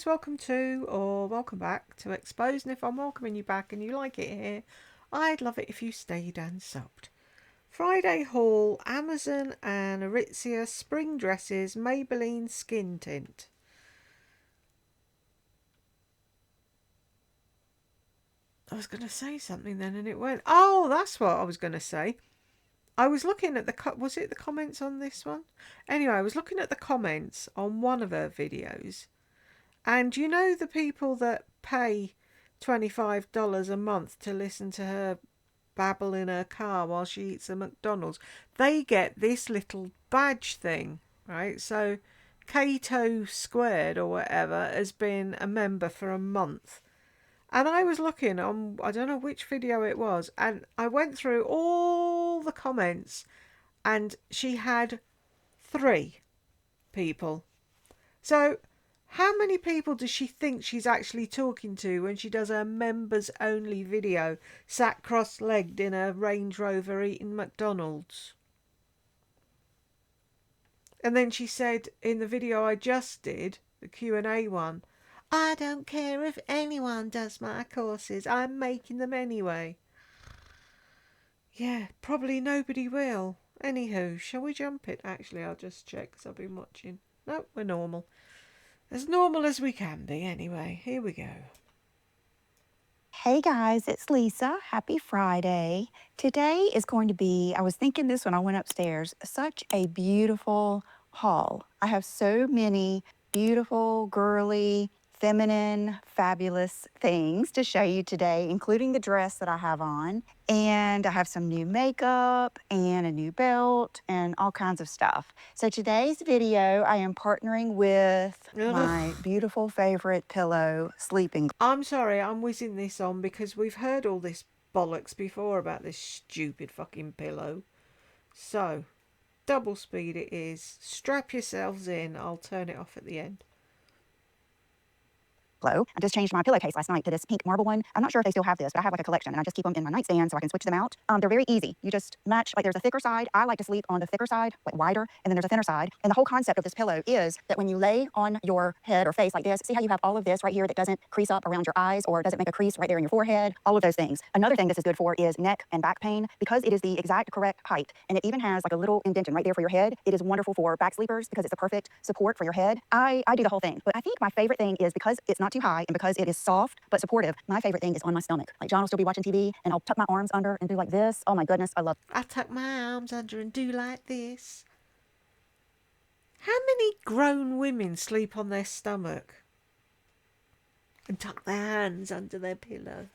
guys, welcome to or welcome back to Expose. And if I'm welcoming you back and you like it here, I'd love it if you stayed and subbed. Friday haul, Amazon and Aritzia spring dresses, Maybelline skin tint. I was going to say something then and it went, oh, that's what I was going to say. I was looking at was it the comments on this one? Anyway, I was looking at the comments on one of her videos. And you know the people that pay $25 a month to listen to her babble in her car while she eats a McDonald's, they get this little badge thing, right? So Cato Squared or whatever has been a member for a month. And I was looking on, I don't know which video it was, and I went through all the comments and she had 3 people. So how many people does she think she's actually talking to when she does her members only video, sat cross-legged in a Range Rover eating McDonald's? And then she said in the video I just did, the Q&A one, I don't care if anyone does my courses, I'm making them anyway. Yeah, probably nobody will. Anywho, shall we jump it? Actually, I'll just check because I've been watching. No, we're normal. As normal as we can be, anyway. Here we go. Hey guys, it's Lisa. Happy Friday. Today is going to be, I was thinking this when I went upstairs, such a beautiful haul. I have so many beautiful, girly, feminine, fabulous things to show you today, including the dress that I have on. And I have some new makeup and a new belt and all kinds of stuff. So today's video, I am partnering with my beautiful favorite pillow, Sleeping. I'm sorry, I'm whizzing this on because we've heard all this bollocks before about this stupid fucking pillow. So, double speed it is. Strap yourselves in. I'll turn it off at the end. I just changed my pillowcase last night to this pink marble one. I'm not sure if they still have this, but I have like a collection and I just keep them in my nightstand so I can switch them out. They're very easy. You just match, like there's a thicker side. I like to sleep on the thicker side, like wider, and then there's a thinner side. And the whole concept of this pillow is that when you lay on your head or face like this, see how you have all of this right here that doesn't crease up around your eyes or doesn't make a crease right there in your forehead, all of those things. Another thing this is good for is neck and back pain because it is the exact correct height. And it even has like a little indentation right there for your head. It is wonderful for back sleepers because it's a perfect support for your head. I do the whole thing, but I think my favorite thing is because it's not too high and because it is soft but supportive. My favorite thing is on my stomach. Like John will still be watching TV and I'll tuck my arms under and do like this. Oh my goodness, I love it. I tuck my arms under and do like this. How many grown women sleep on their stomach and tuck their hands under their pillow?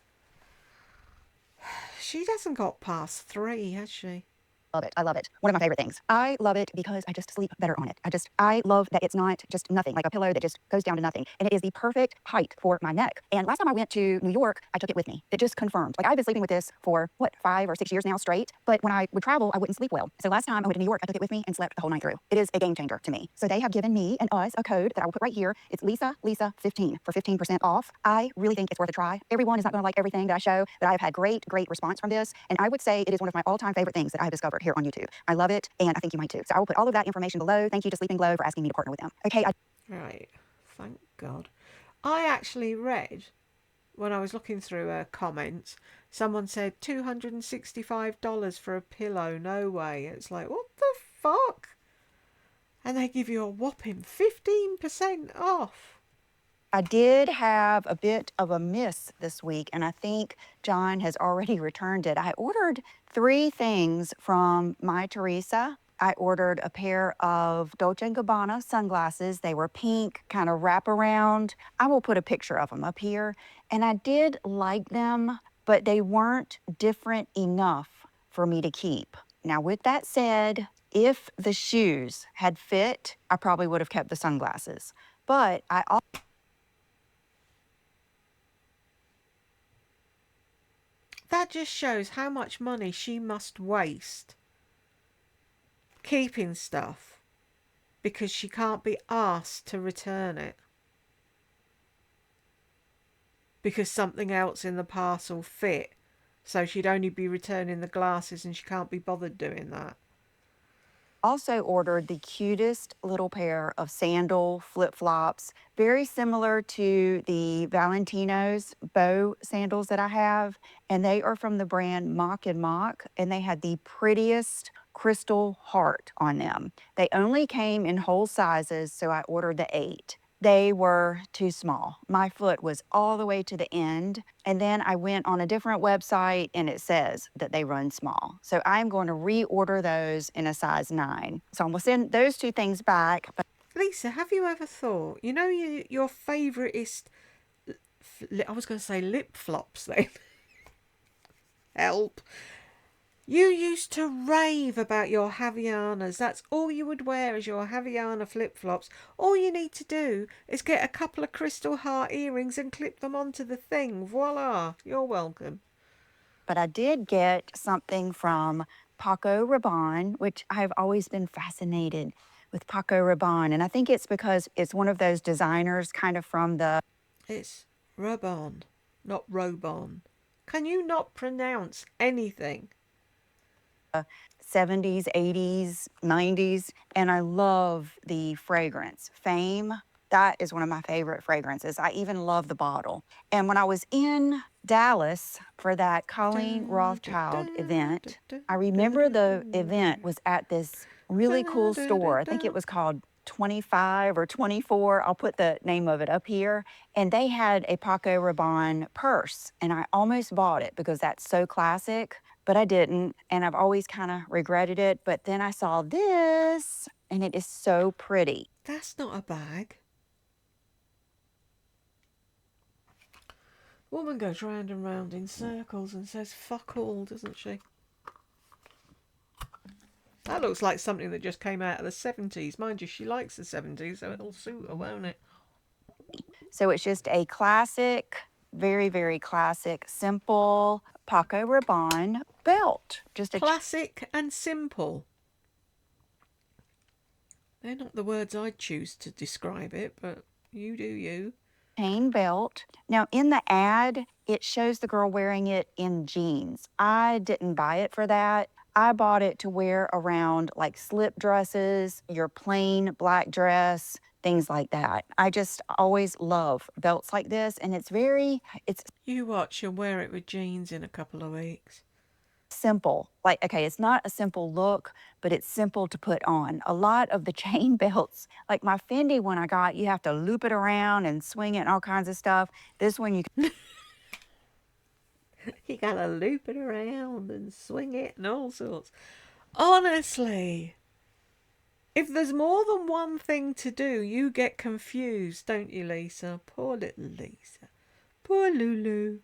She hasn't got past 3, has she? Love it. I love it. One of my favorite things. I love it because I just sleep better on it. I love that it's not just nothing, like a pillow that just goes down to nothing. And it is the perfect height for my neck. And last time I went to New York, I took it with me. It just confirmed. Like I've been sleeping with this for 5 or 6 years now straight. But when I would travel, I wouldn't sleep well. So last time I went to New York, I took it with me and slept the whole night through. It is a game changer to me. So they have given me and us a code that I will put right here. It's Lisa15 for 15% off. I really think it's worth a try. Everyone is not going to like everything that I show, but I have had great response from this. And I would say it is one of my all-time favorite things that I have discovered here on YouTube. I love it, and I think you might too. So I will put all of that information below. Thank you to Sleeping Glow for asking me to partner with them. Okay. Right. Thank God. I actually read, when I was looking through her comments, someone said $265 for a pillow. No way. It's like, what the fuck? And they give you a whopping 15% off. I did have a bit of a miss this week, and I think John has already returned it. I ordered 3 things from My Teresa. I ordered a pair of Dolce & Gabbana sunglasses. They were pink, kind of wraparound. I will put a picture of them up here. And I did like them, but they weren't different enough for me to keep. Now, with that said, if the shoes had fit, I probably would have kept the sunglasses. But I also That just shows how much money she must waste keeping stuff because she can't be asked to return it because something else in the parcel fit. So she'd only be returning the glasses and she can't be bothered doing that. also ordered the cutest little pair of sandal flip-flops, very similar to the Valentino's bow sandals that I have. And they are from the brand Mock and Mock, and they had the prettiest crystal heart on them. They only came in whole sizes, so I ordered the 8. They were too small. My foot was all the way to the end. And then I went on a different website and it says that they run small. So I'm going to reorder those in a size 9. So I'm going to send those 2 things back. But Lisa, have you ever thought, your favouriteest, I was going to say lip flops then. Help. You used to rave about your Havaianas. That's all you would wear is your Havaiana flip-flops. All you need to do is get a couple of crystal heart earrings and clip them onto the thing. Voila. You're welcome. I did get something from Paco Rabanne, which I've always been fascinated with Paco Rabanne. And I think it's because it's one of those designers kind of from the It's Rabanne, not Robon. Can you not pronounce anything? 70s, 80s, 90s, and I love the fragrance. Fame, that is one of my favorite fragrances. I even love the bottle. And when I was in Dallas for that Colleen Rothschild event, I remember the event was at this really cool store. I think it was called 25 or 24. I'll put the name of it up here. And they had a Paco Rabanne purse, and I almost bought it because that's so classic, but I didn't, and I've always kind of regretted it. But then I saw this, and it is so pretty. That's not a bag. Woman goes round and round in circles and says fuck all, doesn't she? That looks like something that just came out of the 70s. Mind you, she likes the 70s, so it'll suit her, won't it? So it's just a classic, very, very classic, simple Paco Rabanne belt. Just a classic and simple. They're not the words I'd choose to describe it, but you do you. chain belt. Now, in the ad, it shows the girl wearing it in jeans. I didn't buy it for that. I bought it to wear around like slip dresses, your plain black dress, things like that. I just always love belts like this, and it's You watch, you'll wear it with jeans in a couple of weeks. simple. Like, okay, it's not a simple look, but it's simple to put on. A lot of the chain belts, like my Fendi one I got, you have to loop it around and swing it and all kinds of stuff. This one you can You gotta loop it around and swing it and all sorts. Honestly, if there's more than one thing to do, you get confused, don't you, Lisa? Poor little Lisa. Poor Lulu.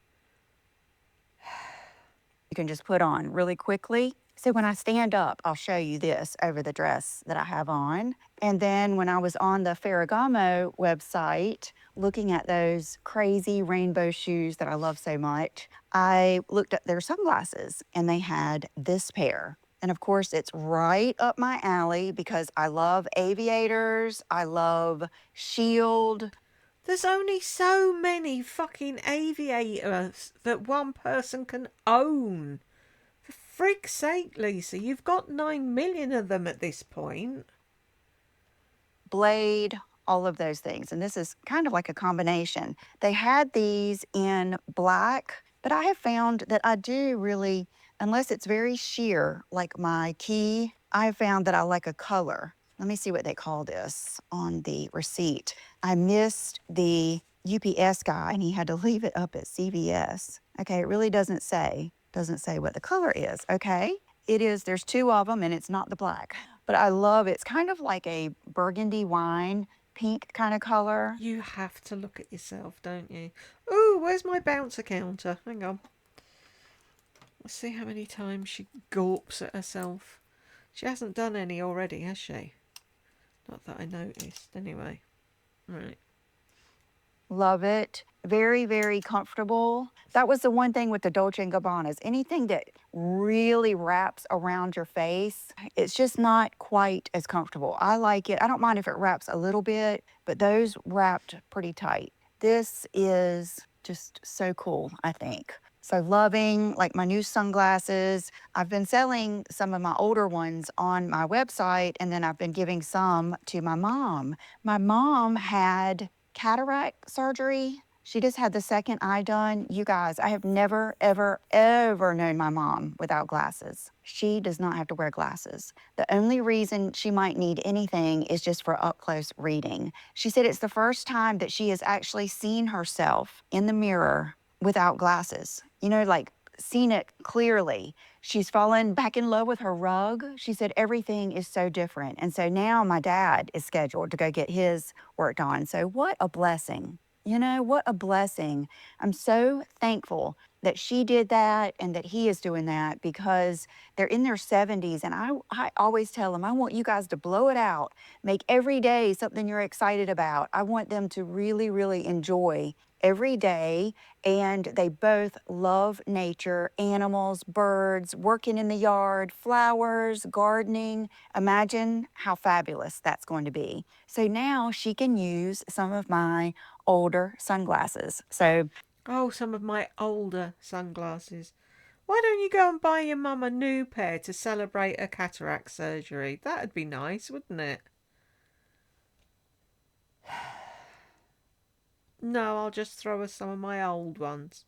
you can just put on really quickly. So when I stand up, I'll show you this over the dress that I have on. And then when I was on the Ferragamo website, looking at those crazy rainbow shoes that I love so much, I looked at their sunglasses and they had this pair. And of course, it's right up my alley because I love aviators, I love Shield. There's only so many fucking aviators that one person can own. For frig's sake, Lisa, you've got 9 million of them at this point. Blade, all of those things. And this is kind of like a combination. They had these in black, but I have found that I do really, unless it's very sheer, like my key, I have found that I like a color. Let me see what they call this on the receipt. I missed the UPS guy and he had to leave it up at CVS. Okay, it really doesn't say what the color is. Okay, it is, there's 2 of them and it's not the black. But I love it. It's kind of like a burgundy wine, pink kind of color. You have to look at yourself, don't you? Ooh, where's my bouncer counter? Hang on. Let's see how many times she gawps at herself. She hasn't done any already, has she? Not that I noticed, anyway. Right. Love it. Very, very comfortable. That was the one thing with the Dolce & Gabbanas. Anything that really wraps around your face, it's just not quite as comfortable. I like it. I don't mind if it wraps a little bit, but those wrapped pretty tight. This is just so cool, I think. So loving like my new sunglasses. I've been selling some of my older ones on my website, and then I've been giving some to my mom. My mom had cataract surgery. She just had the second eye done. You guys, I have never, ever, ever known my mom without glasses. She does not have to wear glasses. The only reason she might need anything is just for up close reading. She said it's the first time that she has actually seen herself in the mirror without glasses. You know, like seen it clearly. She's fallen back in love with her rug. She said everything is so different. And so now my dad is scheduled to go get his worked on. So what a blessing. You know, what a blessing. I'm so thankful that she did that and that he is doing that, because they're in their 70s. And I always tell them, I want you guys to blow it out, make every day something you're excited about. I want them to really, really enjoy every day. And they both love nature, animals, birds, working in the yard, flowers, gardening. Imagine how fabulous that's going to be. So now she can use some of my older sunglasses. So Oh, some of my older sunglasses. Why don't you go and buy your mum a new pair to celebrate her cataract surgery? That'd be nice, wouldn't it? No, I'll just throw her some of my old ones.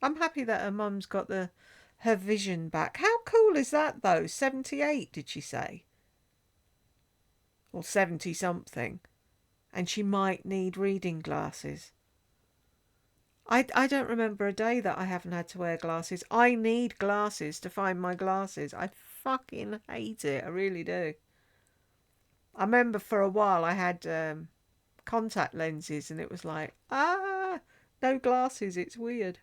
I'm happy that her mum's got her vision back. How cool is that though? 78, did she say? Or 70 something. And she might need reading glasses. I don't remember a day that I haven't had to wear glasses. I need glasses to find my glasses. I fucking hate it. I really do. I remember for a while I had contact lenses and it was like, no glasses. It's weird.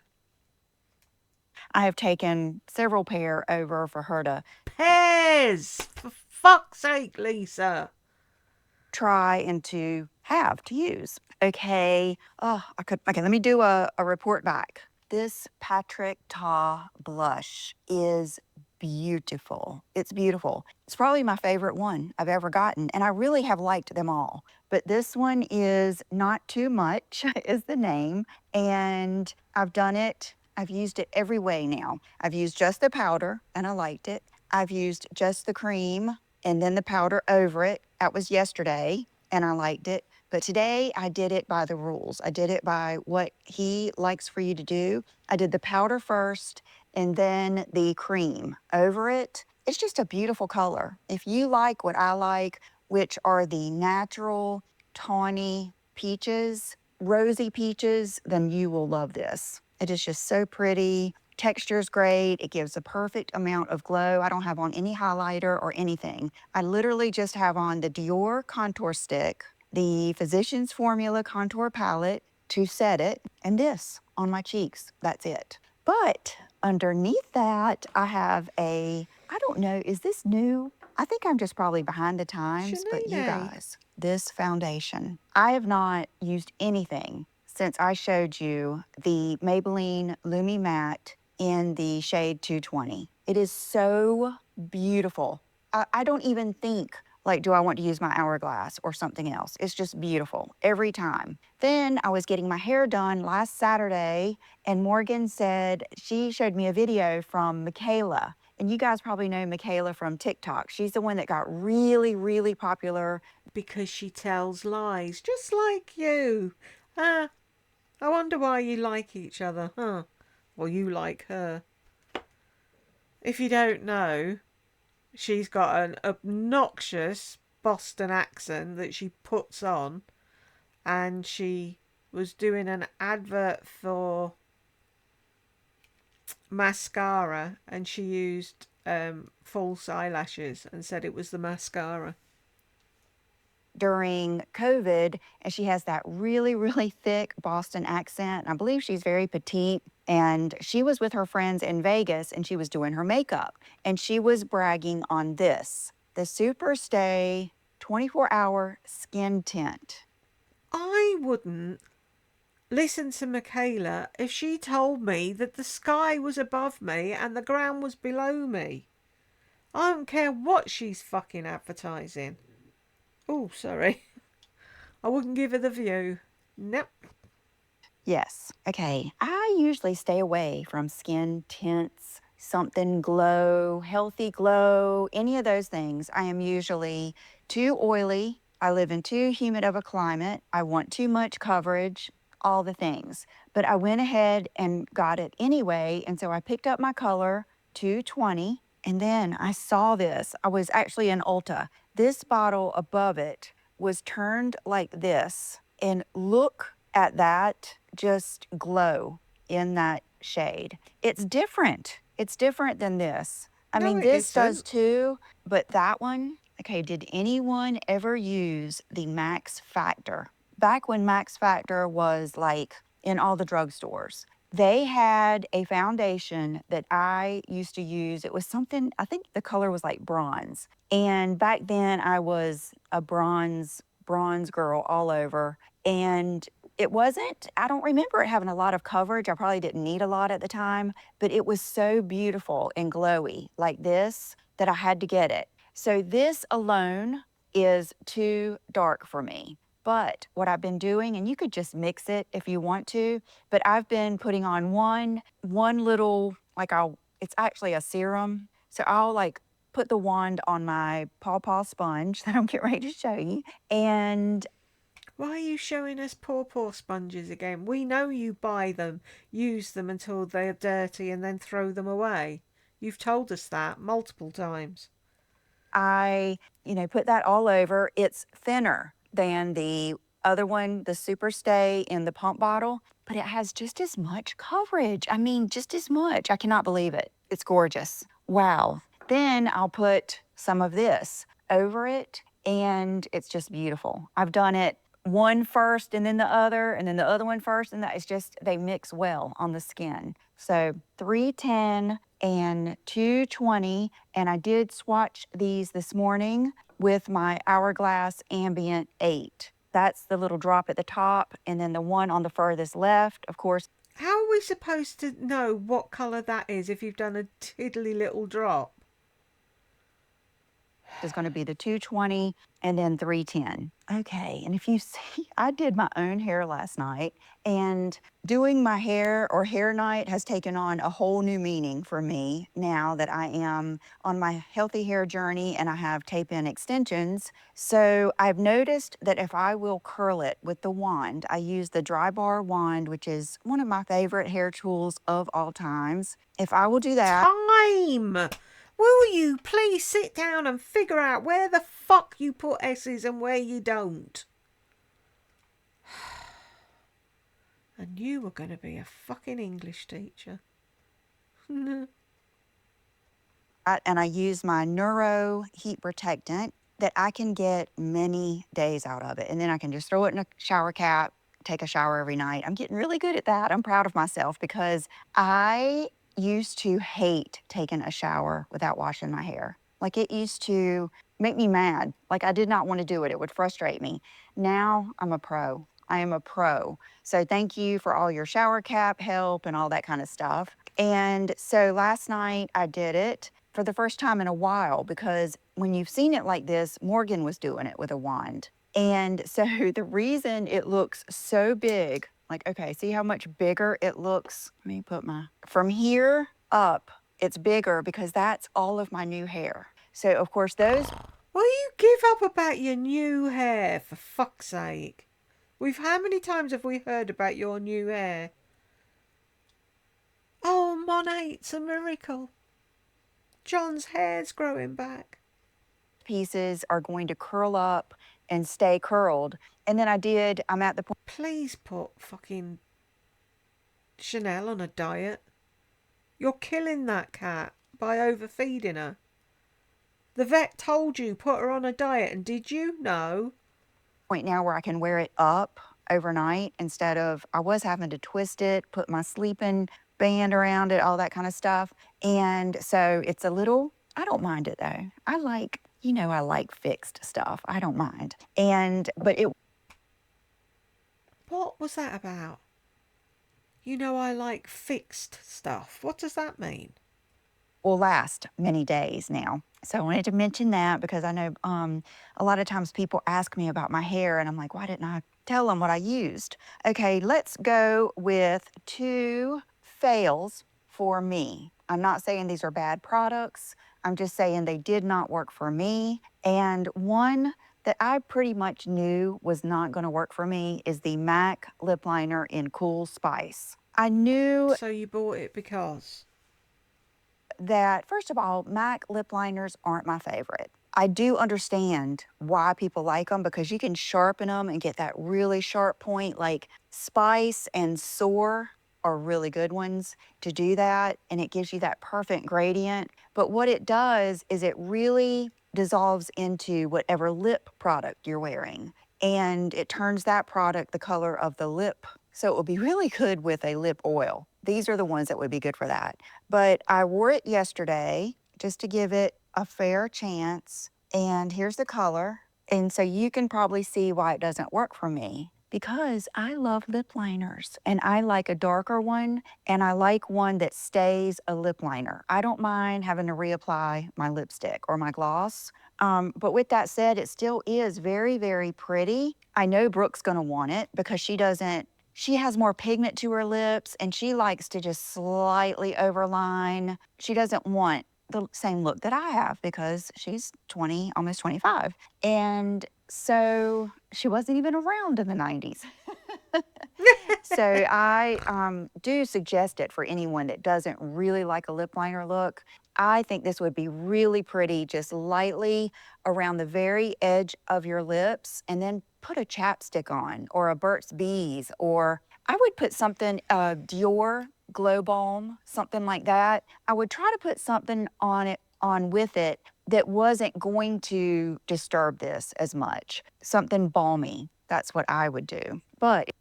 I have taken several pair over for her to Pairs! For fuck's sake, Lisa. try and to use. Okay. Oh, okay, let me do a report back. This Patrick Ta blush is beautiful. It's beautiful. It's probably my favorite one I've ever gotten, and I really have liked them all. But this one is Not Too Much, is the name, and I've done it. I've used it every way now. I've used just the powder, and I liked it. I've used just the cream and then the powder over it. That was yesterday, and I liked it. But today I did it by the rules. I did it by what he likes for you to do. I did the powder first and then the cream over it. It's just a beautiful color. If you like what I like, which are the natural, tawny peaches, rosy peaches, then you will love this. It is just so pretty. Texture's great. It gives a perfect amount of glow. I don't have on any highlighter or anything. I literally just have on the Dior contour stick, the Physicians Formula contour palette to set it, and this on my cheeks. That's it. But underneath that, I have I don't know, is this new? I think I'm just probably behind the times, but you Shanine. guys, this foundation, I have not used anything since I showed you the Maybelline Lumi Matte in the shade 220. It is so beautiful. I don't even think, like, do I want to use my hourglass or something else? It's just beautiful every time. Then I was getting my hair done last Saturday, and Morgan said she showed me a video from Michaela. And you guys probably know Michaela from TikTok. She's the one that got really, really popular. Because she tells lies, just like you. Ah, I wonder why you like each other, huh? Or you like her. If you don't know, she's got an obnoxious Boston accent that she puts on, and she was doing an advert for mascara and she used false eyelashes and said it was the mascara. During COVID, and she has that really, really thick Boston accent. And I believe she's very petite. And she was with her friends in Vegas and she was doing her makeup. And she was bragging on this, the Superstay 24-hour skin tint. I wouldn't listen to Michaela if she told me that the sky was above me and the ground was below me. I don't care what she's fucking advertising. Oh, sorry. I wouldn't give her the view. Nope. Yes. Okay. I usually stay away from skin tints, something glow, healthy glow, any of those things. I am usually too oily. I live in too humid of a climate. I want too much coverage, all the things. But I went ahead and got it anyway. And so I picked up my color 220. And then I saw this. I was actually in Ulta. This bottle above it was turned like this. And look at that just glow in that shade. It's different. It's different than this. I No, mean, it this does isn't. too, but that one, okay, did anyone ever use the Max Factor? Back when Max Factor was like in all the drugstores, they had a foundation that I used to use. It was something, I think the color was like bronze. And back then I was a bronze girl all over. And it wasn't, I don't remember it having a lot of coverage. I probably didn't need a lot at the time, but it was so beautiful and glowy like this that I had to get it. So this alone is too dark for me. But what I've been doing, and you could just mix it if you want to, but I've been putting on one little, like it's actually a serum. So I'll like put the wand on my paw sponge that I'm getting ready to show you. And Why are you showing us paw sponges again? We know you buy them, use them until they're dirty, and then throw them away. You've told us that multiple times. I, put that all over. It's thinner than the other one, the Super Stay in the pump bottle, but it has just as much coverage. I mean, just as much. I cannot believe it. It's gorgeous. Wow. Then I'll put some of this over it, and it's just beautiful. I've done it one first and then the other one first, and that is just, they mix well on the skin. So 310 and 220, and I did swatch these this morning with my Hourglass Ambient 8. That's the little drop at the top, and then the one on the furthest left, of course, How are we supposed to know what colour that is if you've done a tiddly little drop? is going to be the 220 and then 310. Okay, and if you see, I did my own hair last night, and doing my hair or hair night has taken on a whole new meaning for me now that I am on my healthy hair journey and I have tape-in extensions. So I've noticed that if I will curl it with the wand, I use the dry bar wand, which is one of my favorite hair tools of all times. If I will do that, Time! Will you please sit down and figure out where the fuck you put S's and where you don't? I knew were going to be a fucking English teacher. and I use my Neuro heat protectant that I can get many days out of it. And then I can just throw it in a shower cap, take a shower every night. I'm getting really good at that. I'm proud of myself because I used to hate taking a shower without washing my hair. Like it used to make me mad. Like I did not want to do it. It would frustrate me. Now I'm a pro. I am a pro. So thank you for all your shower cap help and all that kind of stuff. And so last night I did it for the first time in a while because when you've seen it like this, Morgan was doing it with a wand. And so the reason it looks so big, like, okay, see how much bigger it looks? Let me put from here up, it's bigger because that's all of my new hair. So, of course, those. Will you give up about your new hair, for fuck's sake? How many times have we heard about your new hair? Oh, Monnate's a miracle. John's hair's growing back. Pieces are going to curl up and stay curled. And then I'm at the point. Please put fucking Chanel on a diet. You're killing that cat by overfeeding her. The vet told you put her on a diet, and did you? No. Point now where I can wear it up overnight instead of I was having to twist it, put my sleeping band around it, all that kind of stuff. And so it's a little, I don't mind it though. I like fixed stuff. I don't mind. But it. What was that about? You know I like fixed stuff. What does that mean? Will last many days now. So I wanted to mention that because I know a lot of times people ask me about my hair and I'm like, why didn't I tell them what I used. Okay, let's go with 2 fails for me. I'm not saying these are bad products. I'm just saying they did not work for me. And one that I pretty much knew was not going to work for me is the MAC lip liner in Cool Spice. I knew So you bought it because? that, first of all, MAC lip liners aren't my favorite. I do understand why people like them because you can sharpen them and get that really sharp point. Like Spice and Soar are really good ones to do that, and it gives you that perfect gradient. But what it does is it really dissolves into whatever lip product you're wearing, and it turns that product the color of the lip. So it will be really good with a lip oil. These are the ones that would be good for that. But I wore it yesterday just to give it a fair chance. And here's the color. And so you can probably see why it doesn't work for me because I love lip liners and I like a darker one and I like one that stays a lip liner. I don't mind having to reapply my lipstick or my gloss. But with that said, it still is very, very pretty. I know Brooke's gonna want it because she has more pigment to her lips and she likes to just slightly overline. She doesn't want the same look that I have because she's 20, almost 25. And so she wasn't even around in the 90s. So I do suggest it for anyone that doesn't really like a lip liner look. I think this would be really pretty, just lightly around the very edge of your lips, and then put a chapstick on, or a Burt's Bees, or I would put something, Dior Glow Balm, something like that. I would try to put something on with it that wasn't going to disturb this as much. Something balmy. That's what I would do. But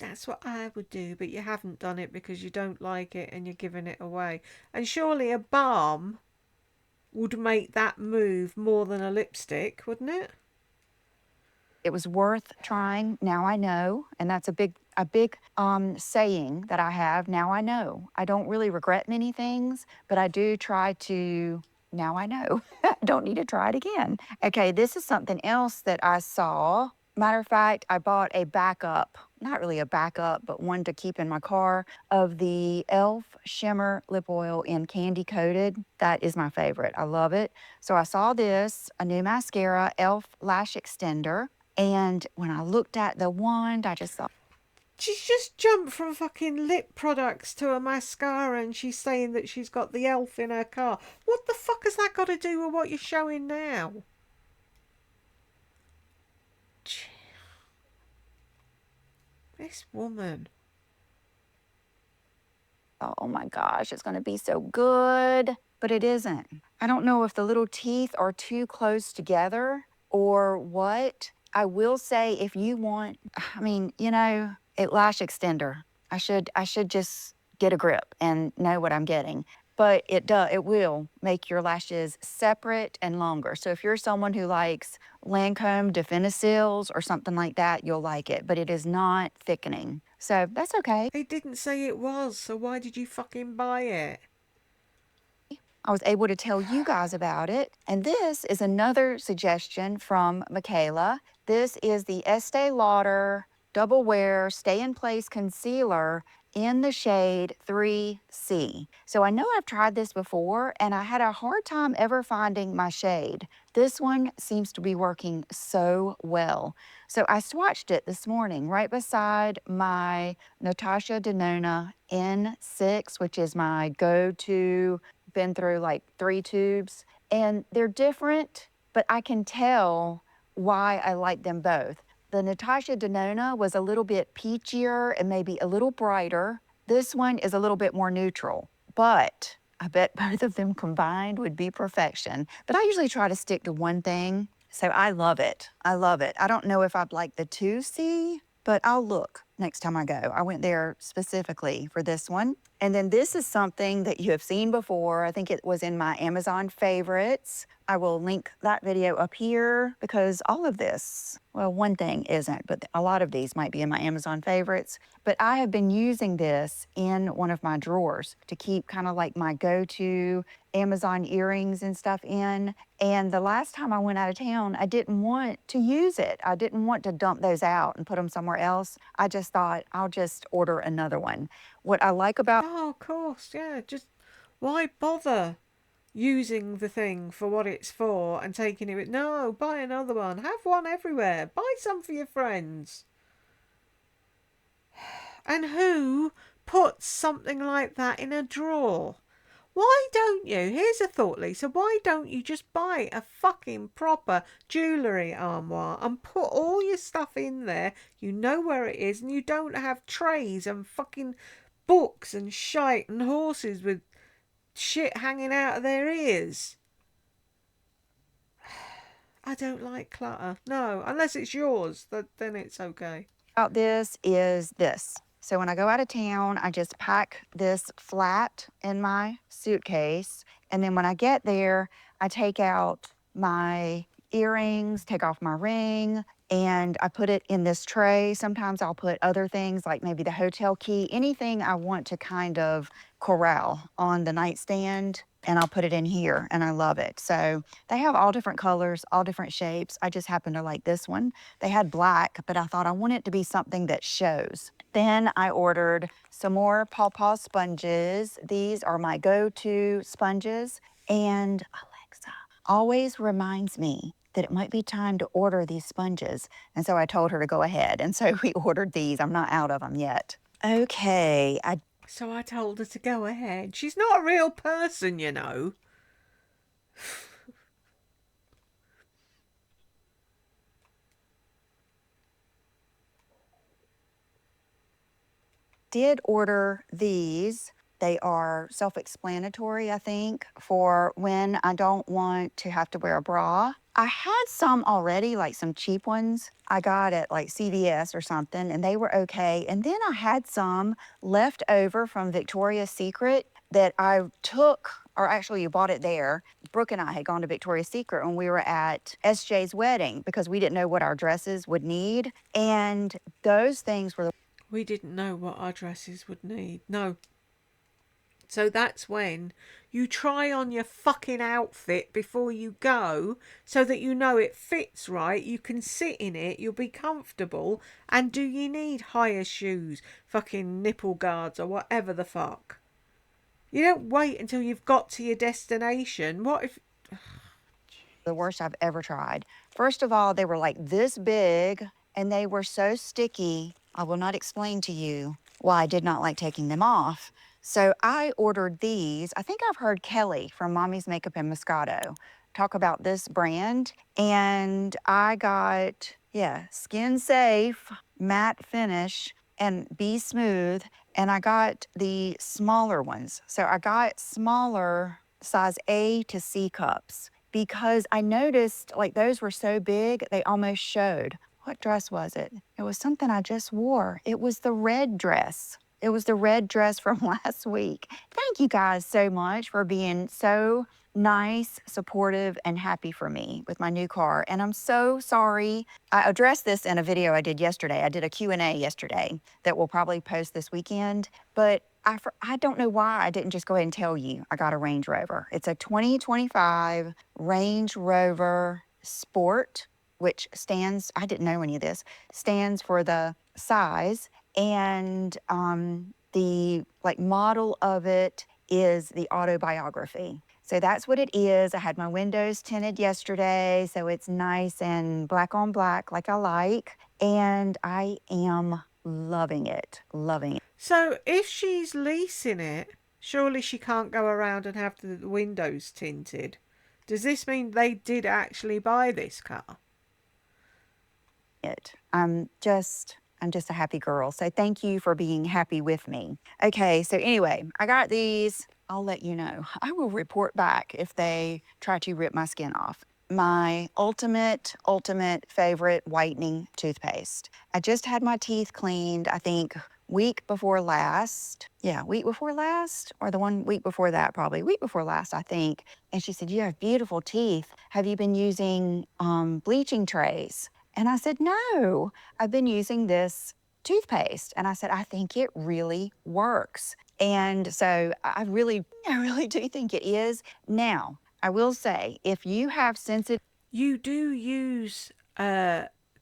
That's what I would do, but you haven't done it because you don't like it and you're giving it away. And surely a balm would make that move more than a lipstick, wouldn't it? it was worth trying. Now I know, and that's a big saying that I have. Now I know. I don't really regret many things, but I do try to. Now I know. I don't need to try it again. Okay, this is something else that I saw. Matter of fact, I bought a backup, not really a backup, but one to keep in my car of the e.l.f. Shimmer Lip Oil in Candy Coated. That is my favorite. I love it. So I saw this, a new mascara, e.l.f. Lash Extender. And when I looked at the wand, I just thought, She's just jumped from fucking lip products to a mascara and she's saying that she's got the elf in her car. What the fuck has that got to do with what you're showing now? This woman. oh my gosh, it's going to be so good. But it isn't. I don't know if the little teeth are too close together or what. I will say if you want, I mean, a lash extender. I should just get a grip and know what I'm getting. But it will make your lashes separate and longer. So if you're someone who likes Lancome Definicils or something like that, you'll like it. But it is not thickening. So that's okay. It didn't say it was, so why did you fucking buy it? I was able to tell you guys about it. And this is another suggestion from Michaela. This is the Estee Lauder Double Wear Stay in Place Concealer in the shade 3C. So I know I've tried this before and I had a hard time ever finding my shade. This one seems to be working so well. So I swatched it this morning right beside my Natasha Denona N6, which is my go-to, been through like 3 tubes, and they're different, but I can tell why I like them both. The Natasha Denona was a little bit peachier and maybe a little brighter. This one is a little bit more neutral, but I bet both of them combined would be perfection. But I usually try to stick to one thing, so I love it. I love it. I don't know if I'd like the 2C, but I'll look next time I go. I went there specifically for this one. And then this is something that you have seen before. I think it was in my Amazon favorites. I will link that video up here because all of this, well, one thing isn't, but a lot of these might be in my Amazon favorites. But I have been using this in one of my drawers to keep kind of like my go-to Amazon earrings and stuff in. And the last time I went out of town, I didn't want to use it. I didn't want to dump those out and put them somewhere else. I just thought I'll just order another one. What I like about Oh, of course, yeah. Just why bother using the thing for what it's for and taking it? No, buy another one. Have one everywhere. Buy some for your friends. And who puts something like that in a drawer? Why don't you? Here's a thought, Lisa. Why don't you just buy a fucking proper jewellery armoire and put all your stuff in there? You know where it is, and you don't have trays and fucking books and shite and horses with shit hanging out of their ears. I don't like clutter. No, unless it's yours, then it's okay. this is this. So when I go out of town, I just pack this flat in my suitcase. And then when I get there, I take out my earrings, take off my ring, and I put it in this tray. Sometimes I'll put other things like maybe the hotel key, anything I want to kind of corral on the nightstand, and I'll put it in here, and I love it. So they have all different colors, all different shapes. I just happen to like this one. They had black, but I thought I want it to be something that shows. Then I ordered some more Paw Paw sponges. These are my go-to sponges. And Alexa always reminds me that it might be time to order these sponges. And so I told her to go ahead. And so we ordered these. I'm not out of them yet. Okay, So I told her to go ahead. She's not a real person, you know. did order these. They are self-explanatory, I think, for when I don't want to have to wear a bra. I had some already, like some cheap ones I got at like CVS or something, and they were okay. And then I had some left over from Victoria's Secret that I took, or actually you bought it there. Brooke and I had gone to Victoria's Secret when we were at SJ's wedding because we didn't know what our dresses would need. And those things were We didn't know what our dresses would need. No. So that's when you try on your fucking outfit before you go so that you know it fits right, you can sit in it, you'll be comfortable, and do you need higher shoes, fucking nipple guards or whatever the fuck? You don't wait until you've got to your destination. What if the worst I've ever tried. First of all, they were like this big and they were so sticky. I will not explain to you why I did not like taking them off. So I ordered these. I think I've heard Kelly from Mommy's Makeup and Moscato talk about this brand. And I got, yeah, skin safe, matte finish, and be smooth. And I got the smaller ones. So I got smaller size A to C cups because I noticed like those were so big, they almost showed. What dress was it? It was something I just wore. It was the red dress. It was the red dress from last week. Thank you guys so much for being so nice, supportive, and happy for me with my new car. And I'm so sorry. I addressed this in a video I did yesterday. I did a Q&A yesterday that we'll probably post this weekend. But I don't know why I didn't just go ahead and tell you I got a Range Rover. It's a 2025 Range Rover Sport, which stands, I didn't know any of this, stands for the size. And the like model of it is the autobiography. So that's what it is. I had my windows tinted yesterday, so it's nice and black on black like I like. And I am loving it, loving it. so? If she's leasing it, surely she can't go around and have the windows tinted. Does this mean they did actually buy this car? I'm just a happy girl. So thank you for being happy with me. Okay, so anyway, I got these. I'll let you know. I will report back if they try to rip my skin off. My ultimate favorite whitening toothpaste. I just had my teeth cleaned, I think week before last. Yeah, week before last, or the one week before that, probably. Week before last, I think. And she said, "You have beautiful teeth. Have you been using bleaching trays?" And I said, "No, I've been using this toothpaste." And I said, "I think it really works." And so I really do think it is. Now, I will say, if you have sensitive You do use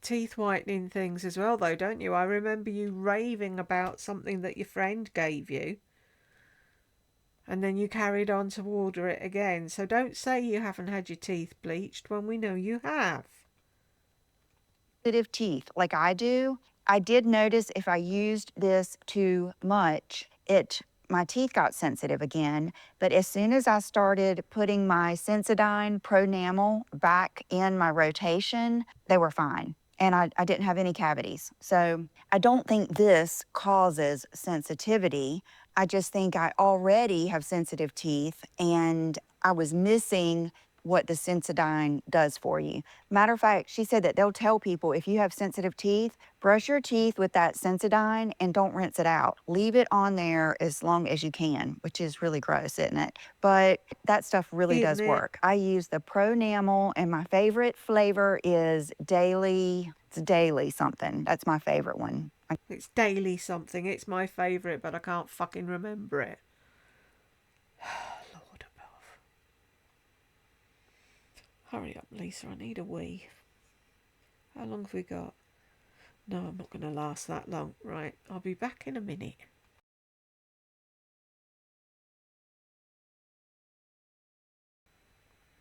teeth whitening things as well, though, don't you? I remember you raving about something that your friend gave you, and then you carried on to order it again. So don't say you haven't had your teeth bleached when we know you have. teeth like I do, I did notice if I used this too much, my teeth got sensitive again. But as soon as I started putting my Sensodyne Pro Enamel back in my rotation, they were fine. And I didn't have any cavities. So I don't think this causes sensitivity. I just think I already have sensitive teeth and I was missing what the Sensodyne does for you. Matter of fact, she said that they'll tell people if you have sensitive teeth, brush your teeth with that Sensodyne and don't rinse it out. Leave it on there as long as you can, which is really gross, isn't it? But that stuff really Isn't does it? work. I use the Pro Enamel, and my favorite flavor is Daily. It's Daily something. That's my favorite one. It's daily something. It's my favourite, but I can't fucking remember it. Lord above. Hurry up, Lisa. I need a wee. How long have we got? No, I'm not going to last that long. Right, I'll be back in a minute.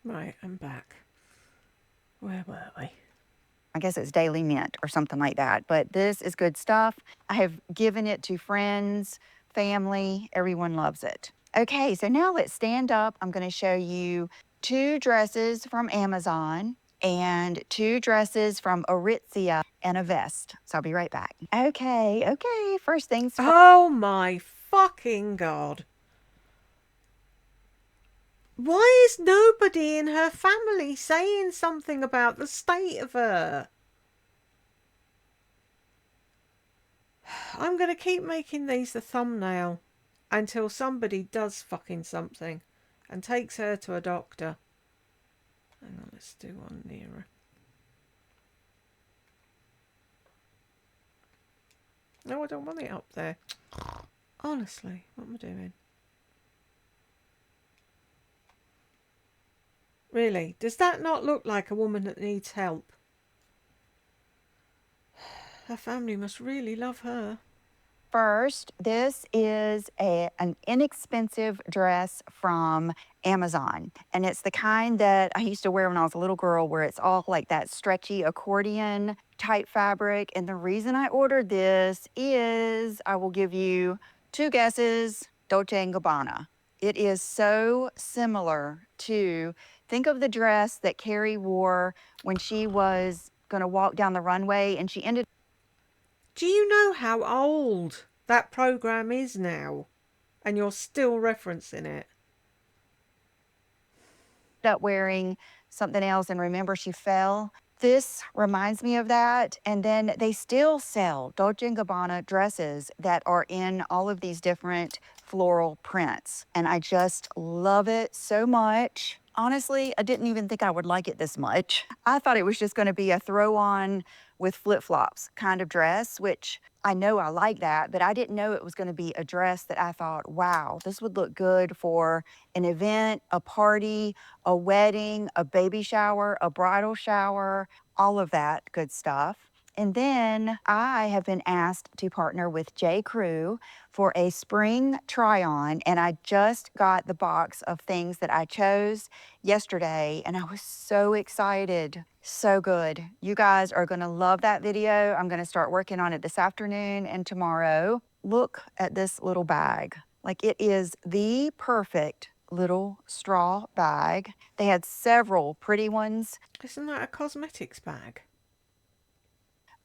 Right, I'm back. Where were we? I guess it's Daily Mint or something like that. But this is good stuff. I have given it to friends, family, everyone loves it. Okay, so now let's stand up. I'm going to show you 2 dresses from Amazon and 2 dresses from Aritzia and a vest. So I'll be right back. Okay. First things first. Oh my fucking god. Why is nobody in her family saying something about the state of her? I'm going to keep making these the thumbnail until somebody does fucking something and takes her to a doctor. Hang on, let's do one nearer. No, I don't want it up there. Honestly, what am I doing? Really, does that not look like a woman that needs help? Her family must really love her. First, this is an inexpensive dress from Amazon. And it's the kind that I used to wear when I was a little girl, where it's all like that stretchy accordion type fabric. And the reason I ordered this is, I will give you 2 guesses, Dolce & Gabbana. It is so similar to, think of the dress that Carrie wore when she was going to walk down the runway and she ended Do you know how old that program is now? And you're still referencing it. up wearing something else, and remember she fell. This reminds me of that. And then they still sell Dolce & Gabbana dresses that are in all of these different floral prints. And I just love it so much. Honestly, I didn't even think I would like it this much. I thought it was just going to be a throw on with flip-flops kind of dress, which I know I like that, but I didn't know it was going to be a dress that I thought, wow, this would look good for an event, a party, a wedding, a baby shower, a bridal shower, all of that good stuff. And then I have been asked to partner with J. Crew for a spring try on, and I just got the box of things that I chose yesterday, and I was so excited. So good. You guys are going to love that video. I'm going to start working on it this afternoon and tomorrow. Look at this little bag. Like, it is the perfect little straw bag. They had several pretty ones, Isn't that a cosmetics bag?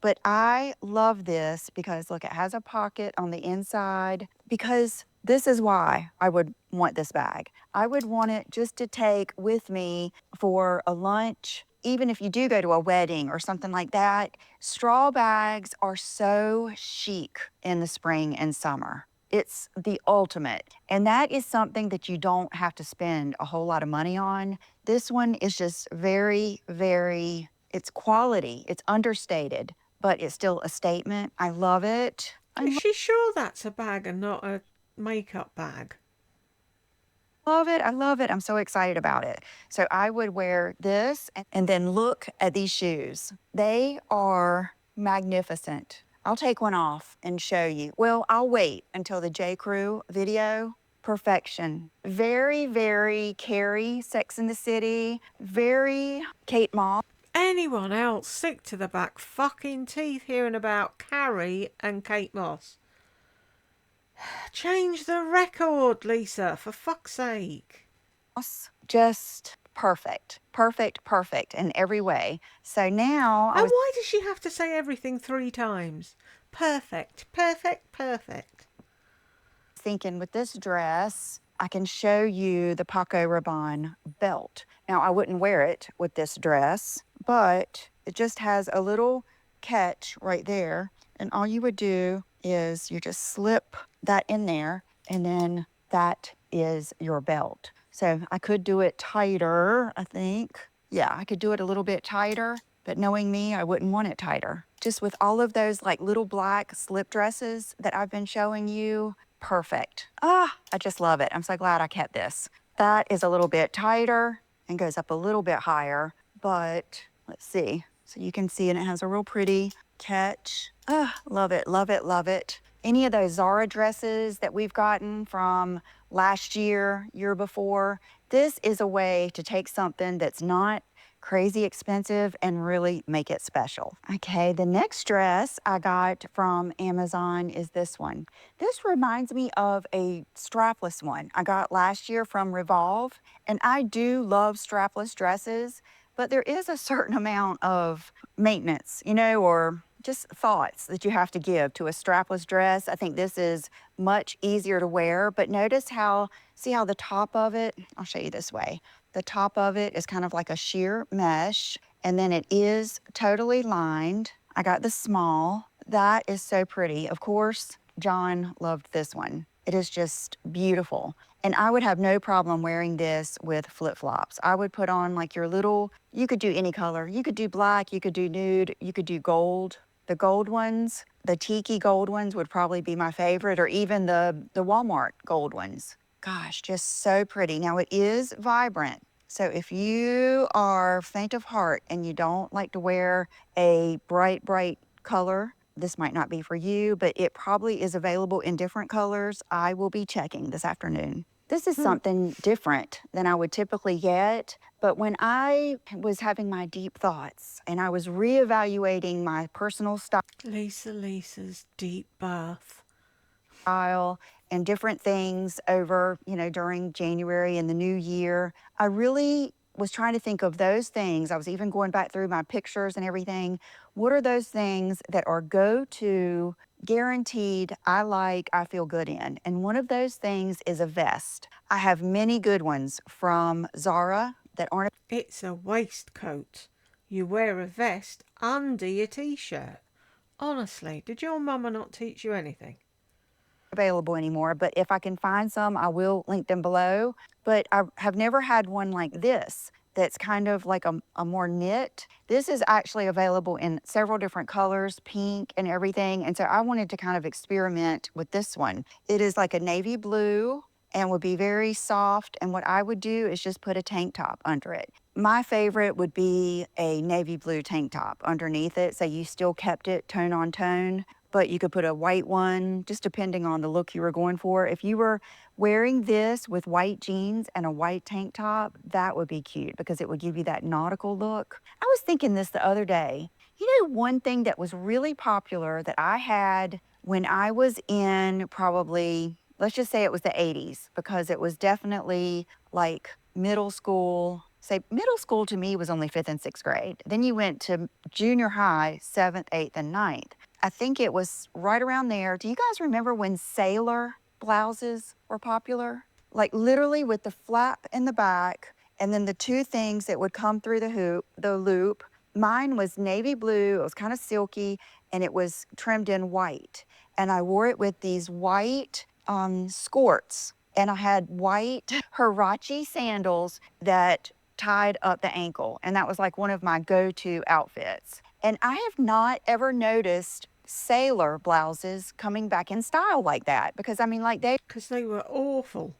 but I love this because look, it has a pocket on the inside. Because this is why I would want this bag. I would want it just to take with me for a lunch, even if you do go to a wedding or something like that, straw bags are so chic in the spring and summer. It's the ultimate. And that is something that you don't have to spend a whole lot of money on. This one is just very, very, it's quality. It's understated, but it's still a statement. I love it. Is she sure that's a bag and not a makeup bag? Love it. I love it. I'm so excited about it. So I would wear this and then look at these shoes. They are magnificent. I'll take one off and show you. Well, I'll wait until the J. Crew video. Perfection. Very, very Carrie, Sex in the City. Very Kate Moss. Anyone else sick to the back fucking teeth hearing about Carrie and Kate Moss? Change the record, Lisa, for fuck's sake. Just perfect. Perfect, perfect in every way. So now I And was why does she have to say everything 3 times? Perfect, perfect, perfect. thinking with this dress, I can show you the Paco Rabanne belt. Now, I wouldn't wear it with this dress, but it just has a little catch right there. And all you would do is you just slip that in there, and then that is your belt. So I could do it tighter, I think. Yeah, I could do it a little bit tighter, but knowing me, I wouldn't want it tighter. Just with all of those like little black slip dresses that I've been showing you, perfect. Ah, I just love it. I'm so glad I kept this. That is a little bit tighter and goes up a little bit higher, but let's see. So you can see, and it has a real pretty catch. Ah, love it, love it, love it. Any of those Zara dresses that we've gotten from last year, year before, this is a way to take something that's not crazy expensive and really make it special. Okay, the next dress I got from Amazon is this one. This reminds me of a strapless one I got last year from Revolve, and I do love strapless dresses, but there is a certain amount of maintenance, you know, or just thoughts that you have to give to a strapless dress. I think this is much easier to wear, but notice how, see how the top of it, I'll show you this way. The top of it is kind of like a sheer mesh, and then it is totally lined. I got the small. That is so pretty. Of course, John loved this one. It is just beautiful. And I would have no problem wearing this with flip-flops. I would put on like your little, you could do any color. You could do black, you could do nude, you could do gold. The gold ones, the tiki gold ones would probably be my favorite, or even the Walmart gold ones. Gosh, just so pretty. Now it is vibrant. So if you are faint of heart and you don't like to wear a bright, bright color, this might not be for you, but it probably is available in different colors. I will be checking this afternoon. This is something different than I would typically get, but when I was having my deep thoughts and I was reevaluating my personal Lisa's deep bath. style and different things over, you know, during January and the new year, I really was trying to think of those things. I was even going back through my pictures and everything. What are those things that are go-to, guaranteed, I like, I feel good in? And one of those things is a vest. I have many good ones from Zara that aren't It's a waistcoat. You wear a vest under your t-shirt. Honestly, did your mama not teach you anything? available anymore, but if I can find some, I will link them below. But I have never had one like this that's kind of like a more knit. This is actually available in several different colors, pink and everything. And so I wanted to kind of experiment with this one. It is like a navy blue and would be very soft. And what I would do is just put a tank top under it. My favorite would be a navy blue tank top underneath it, so you still kept it tone on tone, but you could put a white one, just depending on the look you were going for. If you were wearing this with white jeans and a white tank top, that would be cute because it would give you that nautical look. I was thinking this the other day. You know, one thing that was really popular that I had when I was in probably, let's just say it was the 80s, because it was definitely like middle school. Say middle school to me was only 5th and 6th grade. Then you went to junior high, 7th, 8th, and 9th. I think it was right around there. Do you guys remember when sailor blouses were popular? Like literally with the flap in the back And then the two things that would come through the loop, mine was navy blue. It was kind of silky and it was trimmed in white. And I wore it with these white skirts. And I had white Hirachi sandals that tied up the ankle. And that was like one of my go-to outfits. And I have not ever noticed sailor blouses coming back in style like that, because I mean, like, they Because they were awful.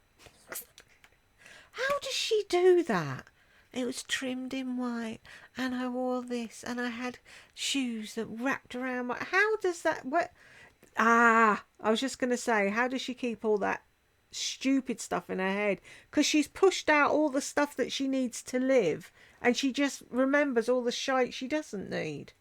How does she do that? It was trimmed in white, and I wore this, and I had shoes that wrapped around my. How does that? What? I was just going to say, how does she keep all that stupid stuff in her head? Because she's pushed out all the stuff that she needs to live, and she just remembers all the shite she doesn't need.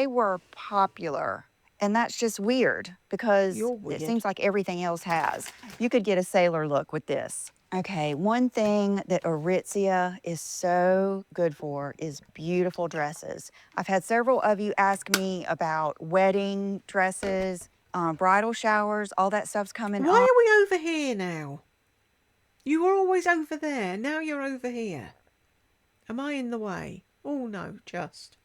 they were popular. And that's just weird because You're it weird. seems like everything else has. You could get a sailor look with this. Okay, one thing that Aritzia is so good for is beautiful dresses. I've had several of you ask me about wedding dresses, bridal showers, all that stuff's coming Why up. are we over here now? You were always over there. Now you're over here. Am I in the way? Oh no, just.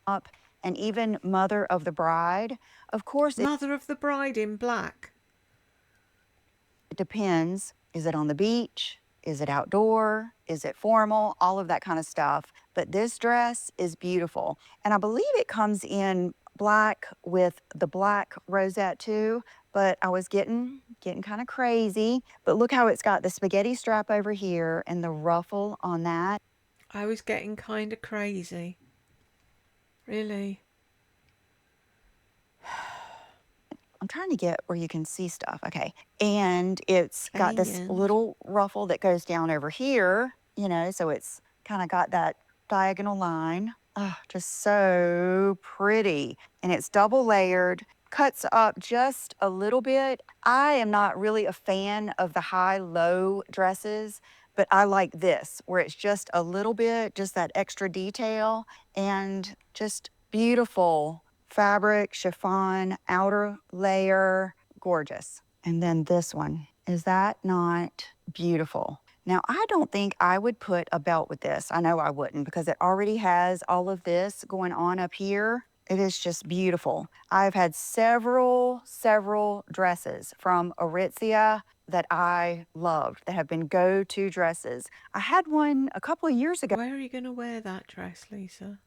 Up, and even mother of the bride. Of course, it Mother of the bride in black. depends. Is it on the beach? Is it outdoor? Is it formal? All of that kind of stuff. But this dress is beautiful. And I believe it comes in black with the black rosette too. But I was getting kind of crazy. But look how it's got the spaghetti strap over here and the ruffle on that. I was getting kind of crazy. Really? I'm trying to get where you can see stuff. Okay. And it's got this And little ruffle that goes down over here, you know, so it's kind of got that diagonal line. Oh, just so pretty. And it's double layered, cuts up just a little bit. I am not really a fan of the high-low dresses, but I like this, where it's just a little bit, just that extra detail, and just beautiful fabric, chiffon, outer layer, gorgeous. And then this one, is that not beautiful? Now, I don't think I would put a belt with this. I know I wouldn't, because it already has all of this going on up here. It is just beautiful. I've had several dresses from Aritzia that I loved, that have been go-to dresses. I had one a couple of years ago. where are you going to wear that dress, Lisa?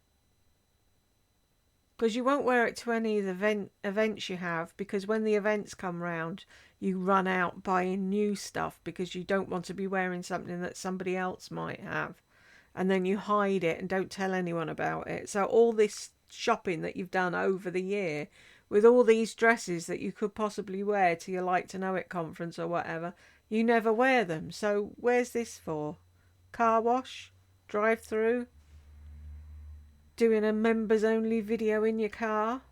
Because you won't wear it to any of the events you have, because when the events come round, you run out buying new stuff because you don't want to be wearing something that somebody else might have. And then you hide it and don't tell anyone about it. So all this shopping that you've done over the year with all these dresses that you could possibly wear to your Like to Know It conference or whatever, you never wear them. So where's this for? Car wash? Drive through? Doing a members only video in your car?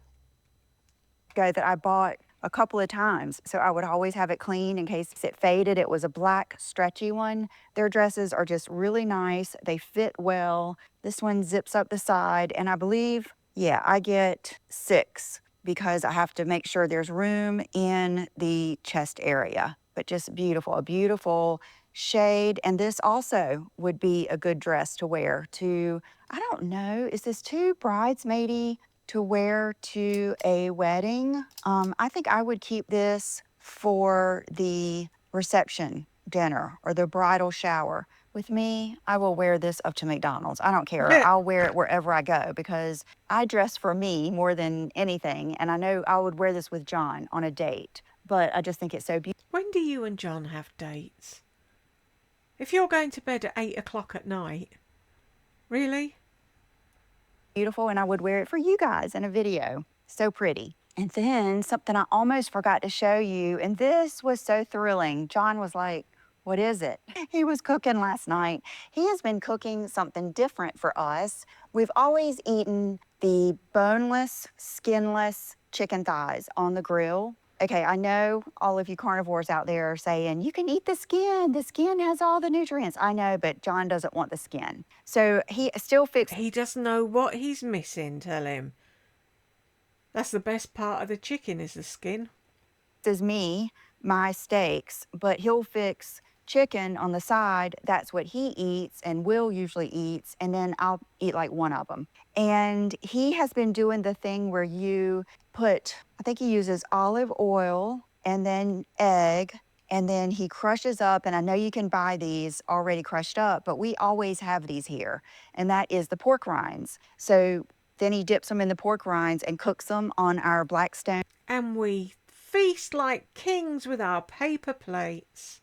That I bought a couple of times, so I would always have it clean in case it faded. It was a black stretchy one. Their dresses are just really nice. They fit well. This one zips up the side, and I believe, yeah, I get 6 because I have to make sure there's room in the chest area. But just beautiful, a beautiful shade. And this also would be a good dress to wear to, I don't know, is this too bridesmaidy to wear to a wedding? I think I would keep this for the reception dinner or the bridal shower. With me, I will wear this up to McDonald's. I don't care. I'll wear it wherever I go because I dress for me more than anything. And I know I would wear this with John on a date, but I just think it's so beautiful. When do you and John have dates? If you're going to bed at 8 o'clock at night, really? Beautiful, and I would wear it for you guys in a video. So pretty. And then something I almost forgot to show you, and this was so thrilling. John was like, what is it? He was cooking last night. He has been cooking something different for us. We've always eaten the boneless, skinless chicken thighs on the grill. Okay, I know all of you carnivores out there are saying, you can eat the skin. The skin has all the nutrients. I know, but John doesn't want the skin. So he still fixes He doesn't know what he's missing, tell him. That's the best part of the chicken is the skin. me my steaks, but he'll fix chicken on the side, that's what he eats and Will usually eats, and then I'll eat like one of them. And he has been doing the thing where you put, I think he uses olive oil and then egg, and then he crushes up, and I know you can buy these already crushed up, but we always have these here, and that is the pork rinds. So then he dips them in the pork rinds and cooks them on our Blackstone And we feast like kings with our paper plates.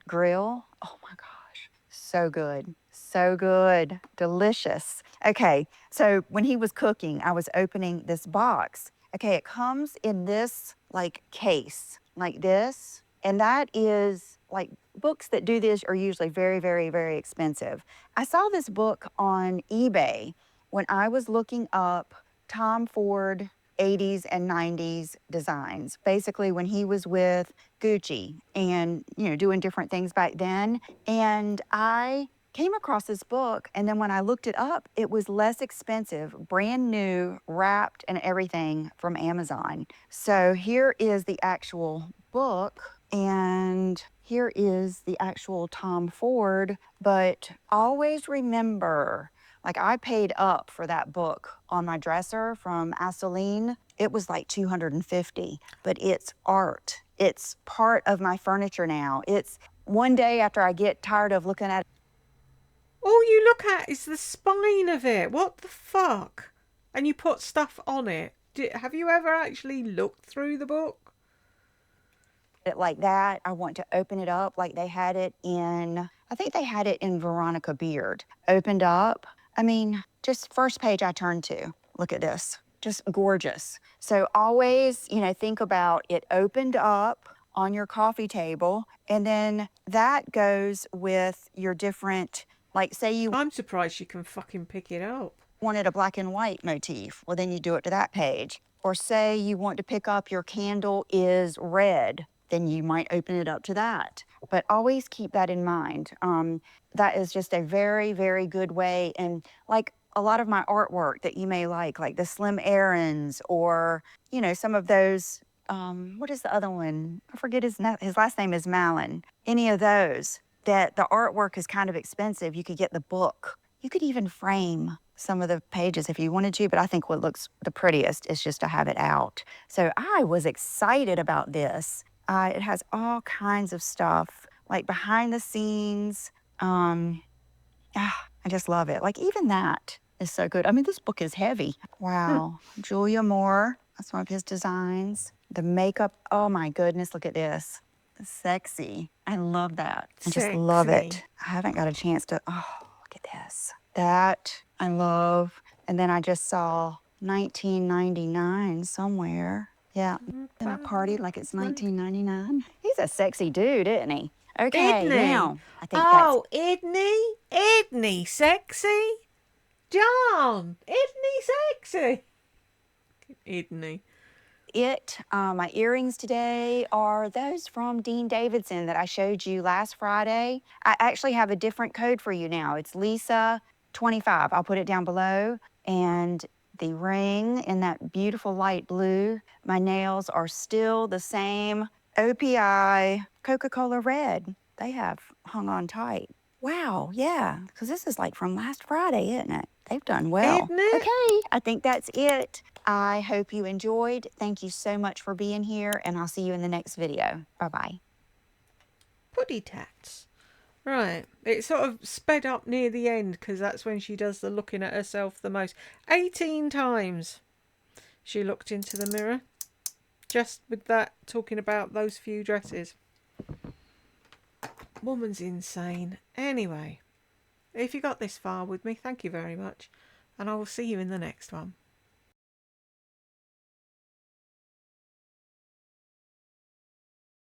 grill. Oh my gosh, so good. So good. Delicious. Okay, so when he was cooking, I was opening this box. Okay, it comes in this like case, like this. And that is like books that do this are usually very, very, very expensive. I saw this book on eBay when I was looking up Tom Ford 80s and 90s designs. Basically, when he was with Gucci and, you know, doing different things back then. And I came across this book, and then when I looked it up, it was less expensive, brand new, wrapped and everything from Amazon. So here is the actual book, and here is the actual Tom Ford. But always remember, like I paid up for that book on my dresser from Aseline. It was like $250, but it's art. It's part of my furniture now. It's one day after I get tired of looking at All you look at is the spine of it. What the fuck? And you put stuff on it. Have you ever actually looked through the book? it like that, I want to open it up like they had it in, I think they had it in Veronica Beard. Opened up. I mean, just first page I turned to. Look at this. Just gorgeous. So always, you know, think about it opened up on your coffee table, and then that goes with your different, like say you I'm surprised you can fucking pick it up. wanted a black and white motif, well, then you do it to that page. Or say you want to pick up your candle is red, then you might open it up to that. But always keep that in mind. That is just a very, very good way. And like a lot of my artwork that you may like the Slim Errands, or, you know, some of those, what is the other one? I forget his last name is Malin. Any of those that the artwork is kind of expensive, you could get the book. You could even frame some of the pages if you wanted to, but I think what looks the prettiest is just to have it out. So I was excited about this. It has all kinds of stuff, like behind the scenes. I just love it. Like even that is so good. I mean, this book is heavy. Wow. Julia Moore, that's one of his designs. The makeup, oh my goodness, look at this. Sexy. I love that. I just love Sexy. it. I haven't got a chance to, oh, look at this. That I love. And then I just saw 1999 somewhere. Yeah, in a party like it's 1999. He's a sexy dude, isn't he? Okay, Idney. now I think that's Oh, Idney. Idney sexy. John. Idney sexy. Idney. it. My earrings today are those from Dean Davidson that I showed you last Friday. I actually have a different code for you now. It's Lisa25. I'll put it down below. And the ring in that beautiful light blue. My nails are still the same OPI Coca-Cola red. They have hung on tight. Wow, yeah, because this is like from last Friday, isn't it? They've done well. Isn't it? Okay, I think that's it. I hope you enjoyed. Thank you so much for being here, and I'll see you in the next video. Bye-bye. Puddy tats. Right. It sort of sped up near the end because that's when she does the looking at herself the most. 18 times she looked into the mirror. Just with that, talking about those few dresses. Woman's insane. Anyway, if you got this far with me, thank you very much. And I will see you in the next one.